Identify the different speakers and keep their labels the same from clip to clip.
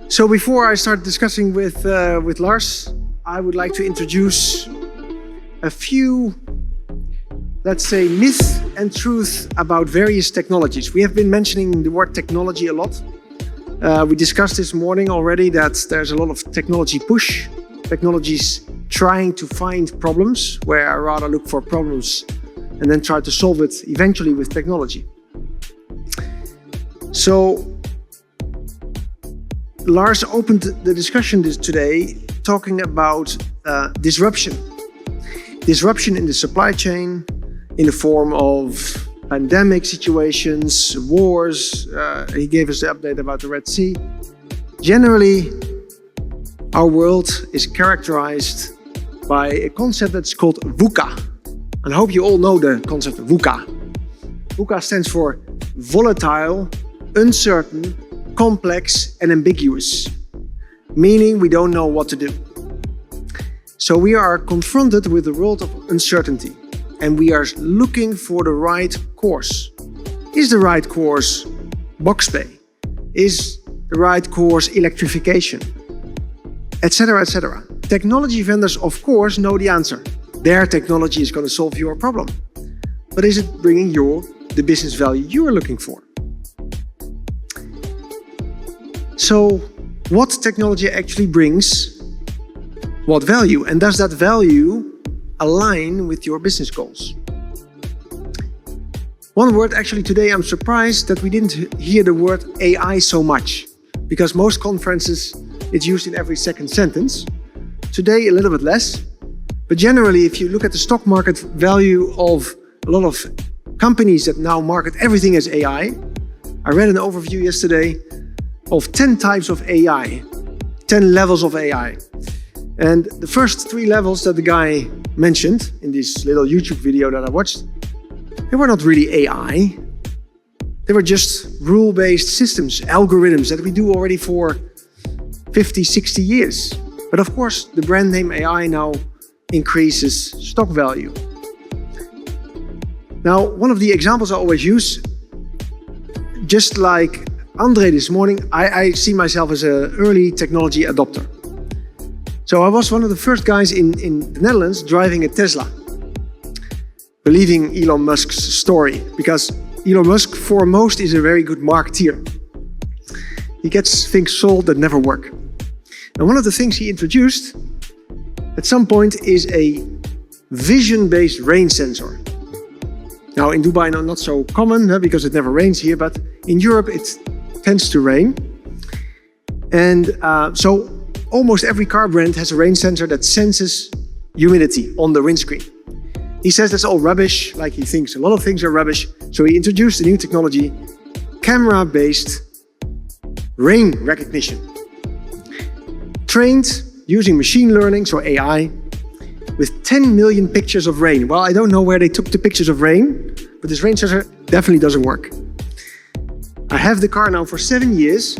Speaker 1: So before I start discussing with Lars, I would like to introduce a few, let's say, myths and truths about various technologies. We have been mentioning the word technology a lot. We discussed this morning already that there's a lot of technology push, technologies trying to find problems, where I rather look for problems and then try to solve it eventually with technology. So Lars opened the discussion today talking about disruption. Disruption in the supply chain in the form of pandemic situations, wars. He gave us the update about the Red Sea. Generally, our world is characterized by a concept that's called VUCA. And I hope you all know the concept of VUCA. VUCA stands for volatile, uncertain, complex and ambiguous, meaning we don't know what to do. So we are confronted with the world of uncertainty and we are looking for the right course. Is the right course box pay? Is the right course electrification? Etc., etc. Technology vendors, of course, know the answer. Their technology is going to solve your problem. But is it bringing you the business value you are looking for? So, what technology actually brings what value? And does that value align with your business goals? One word, actually today I'm surprised that we didn't hear the word AI so much, because most conferences it's used in every second sentence. Today a little bit less, but generally if you look at the stock market value of a lot of companies that now market everything as AI, I read an overview yesterday of 10 types of AI, 10 levels of AI. And the first 3 levels that the guy mentioned in this little YouTube video that I watched, they were not really AI. They were just rule-based systems, algorithms that we do already for 50, 60 years. But of course, the brand name AI now increases stock value. Now, one of the examples I always use, just like Andre this morning, I see myself as an early technology adopter. So I was one of the first guys in the Netherlands driving a Tesla, believing Elon Musk's story, because Elon Musk, foremost, is a very good marketeer. He gets things sold that never work. And one of the things he introduced at some point is a vision-based rain sensor. Now in Dubai, not so common because it never rains here, but in Europe it tends to rain. And so almost every car brand has a rain sensor that senses humidity on the windscreen. He says that's all rubbish, like he thinks a lot of things are rubbish. So he introduced a new technology, camera-based rain recognition. Trained using machine learning, so AI, with 10 million pictures of rain. Well, I don't know where they took the pictures of rain, but this rain sensor definitely doesn't work. I have the car now for 7 years,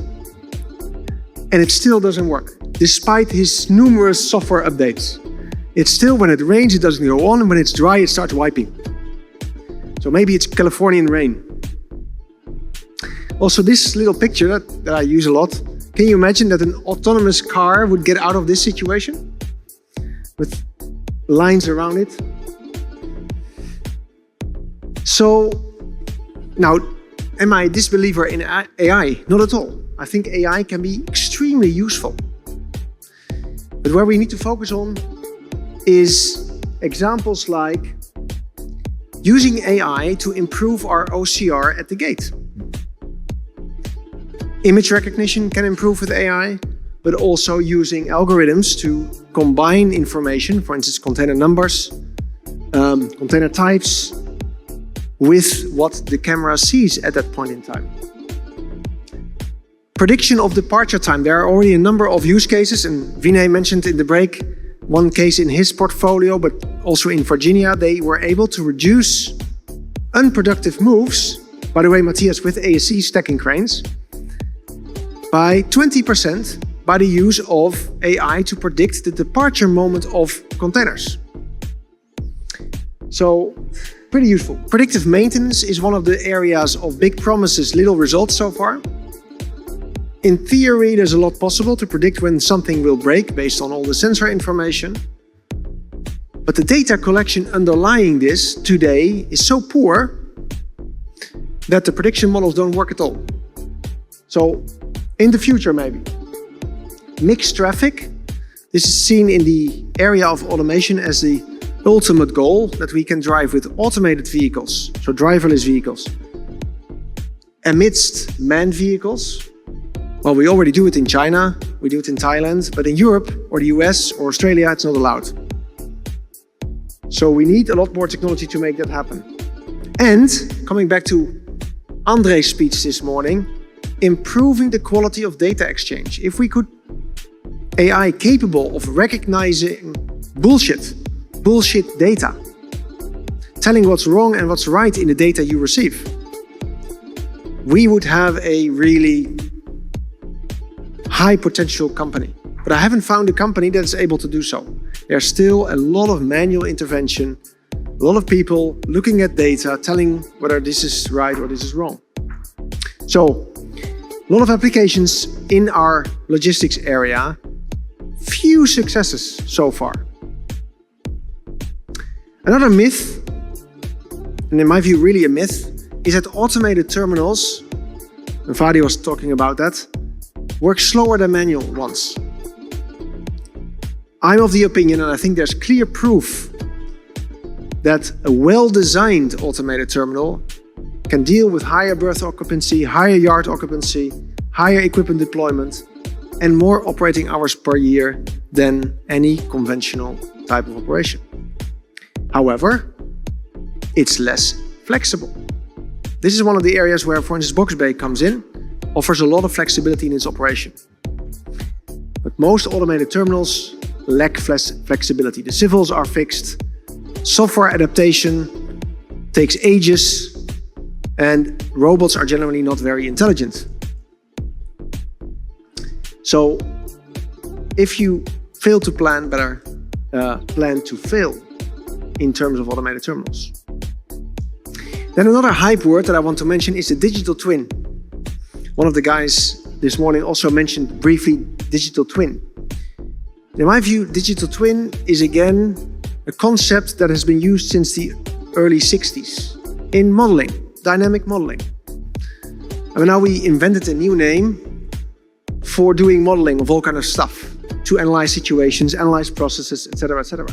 Speaker 1: and it still doesn't work, despite his numerous software updates. It's still, when it rains, it doesn't go on, and when it's dry, it starts wiping. So maybe it's Californian rain. Also, this little picture that I use a lot, can you imagine that an autonomous car would get out of this situation? With lines around it. So, now, am I a disbeliever in AI? Not at all. I think AI can be extremely useful. But where we need to focus on is examples like using AI to improve our OCR at the gate. Image recognition can improve with AI, but also using algorithms to combine information, for instance, container numbers, container types, with what the camera sees at that point in time. Prediction of departure time. There are already a number of use cases, and Vinay mentioned in the break one case in his portfolio, but also in Virginia, they were able to reduce unproductive moves, by the way, Matthias, with ASC stacking cranes, by 20% by the use of AI to predict the departure moment of containers. So, pretty useful. Predictive maintenance is one of the areas of big promises, little results so far. In theory, there's a lot possible to predict when something will break based on all the sensor information. But the data collection underlying this today is so poor that the prediction models don't work at all. So in the future, maybe. Mixed traffic. This is seen in the area of automation as the ultimate goal, that we can drive with automated vehicles, so driverless vehicles, amidst manned vehicles. Well, we already do it in China, we do it in Thailand, but in Europe or the US or Australia, it's not allowed. So we need a lot more technology to make that happen. And coming back to Andre's speech this morning, improving the quality of data exchange. If we could AI capable of recognizing bullshit data, telling what's wrong and what's right in the data you receive, we would have a really high potential company. But I haven't found a company that's able to do so. There's still a lot of manual intervention, a lot of people looking at data, telling whether this is right or this is wrong. So, a lot of applications in our logistics area, few successes so far. Another myth, and in my view really a myth, is that automated terminals, and Fadi was talking about that, work slower than manual ones. I'm of the opinion, and I think there's clear proof, that a well-designed automated terminal can deal with higher berth occupancy, higher yard occupancy, higher equipment deployment, and more operating hours per year than any conventional type of operation. However, it's less flexible. This is one of the areas where, for instance, Box Bay comes in, offers a lot of flexibility in its operation. But most automated terminals lack flexibility. The civils are fixed, software adaptation takes ages, and robots are generally not very intelligent. So, if you fail to plan better, plan to fail in terms of automated terminals. Then another hype word that I want to mention is the digital twin. One of the guys this morning also mentioned briefly digital twin. In my view, digital twin is again a concept that has been used since the early 60s in modeling, dynamic modeling. And now we invented a new name for doing modeling of all kinds of stuff, to analyze situations, analyze processes, etc., etc.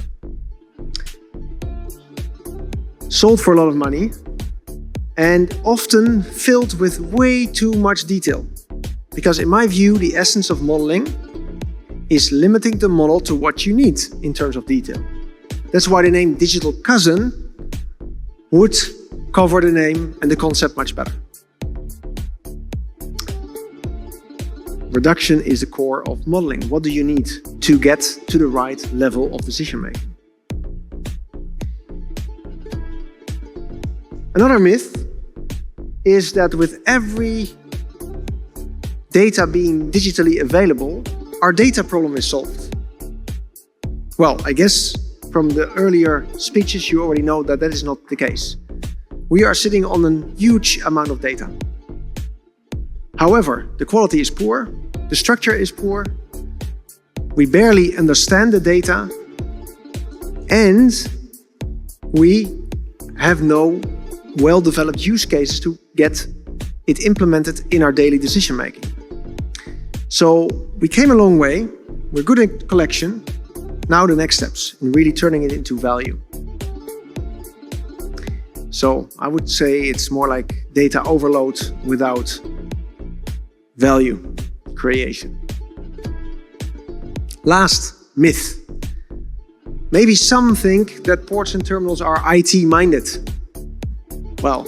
Speaker 1: Sold for a lot of money and often filled with way too much detail. Because in my view, the essence of modeling is limiting the model to what you need in terms of detail. That's why the name digital cousin would cover the name and the concept much better. Reduction is the core of modeling. What do you need to get to the right level of decision making? Another myth is that with every data being digitally available, our data problem is solved. Well, I guess from the earlier speeches you already know that that is not the case. We are sitting on a huge amount of data. However, the quality is poor, the structure is poor, we barely understand the data, and we have no well-developed use cases to get it implemented in our daily decision making. So we came a long way, we're good at collection, now the next steps in really turning it into value. So I would say it's more like data overload without value creation. Last myth. Maybe some think that ports and terminals are IT-minded. Well,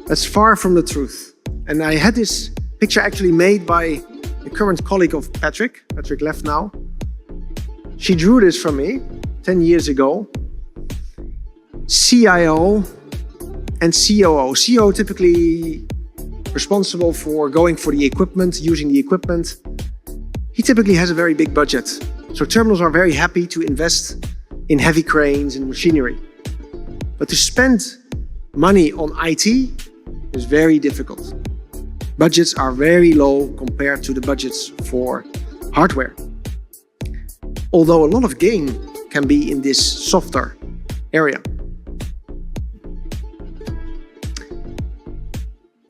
Speaker 1: that's far from the truth. And I had this picture actually made by a current colleague of Patrick. Patrick left now. She drew this from me 10 years ago. CIO and COO. COO typically responsible for going for the equipment, using the equipment. He typically has a very big budget. So terminals are very happy to invest in heavy cranes and machinery. But to spend money on IT is very difficult. budgets are very low compared to the budgets for hardware. Although a lot of gain can be in this softer area.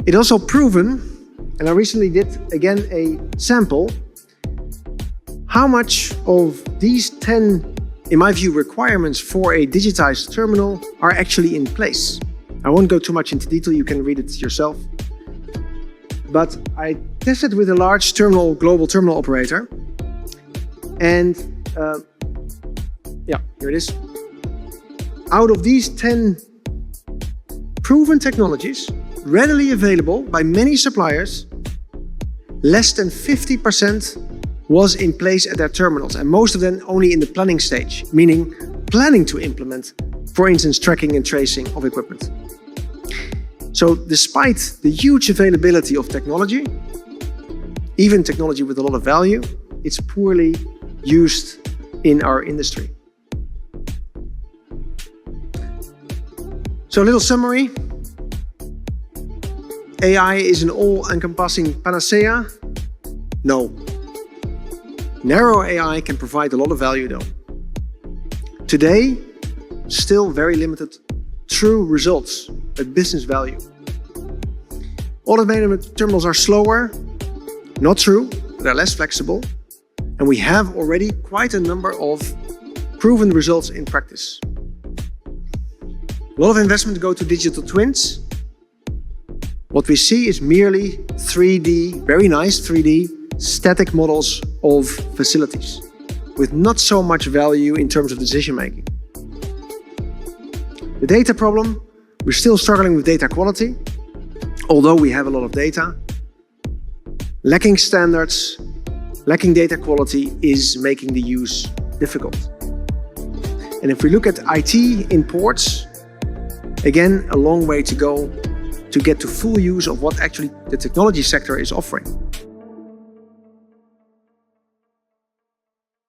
Speaker 1: It's also proven, and I recently did again a sample, how much of these 10, in my view, requirements for a digitized terminal are actually in place. I won't go too much into detail, you can read it yourself. But I tested with a large global terminal operator, and here it is. Out of these 10 proven technologies, readily available by many suppliers, less than 50% was in place at their terminals, and most of them only in the planning stage, meaning planning to implement, for instance, tracking and tracing of equipment. So despite the huge availability of technology, even technology with a lot of value, it's poorly used in our industry. So a little summary. AI is an all-encompassing panacea? No. Narrow AI can provide a lot of value though. Today, still very limited true results at business value. Automated terminals are slower, not true, they're less flexible, and we have already quite a number of proven results in practice. A lot of investment go to digital twins. What we see is merely 3D, very nice 3D, static models of facilities with not so much value in terms of decision making. The data problem, we're still struggling with data quality, although we have a lot of data. Lacking standards, lacking data quality is making the use difficult. And if we look at IT in ports, again, a long way to go to get to full use of what actually the technology sector is offering.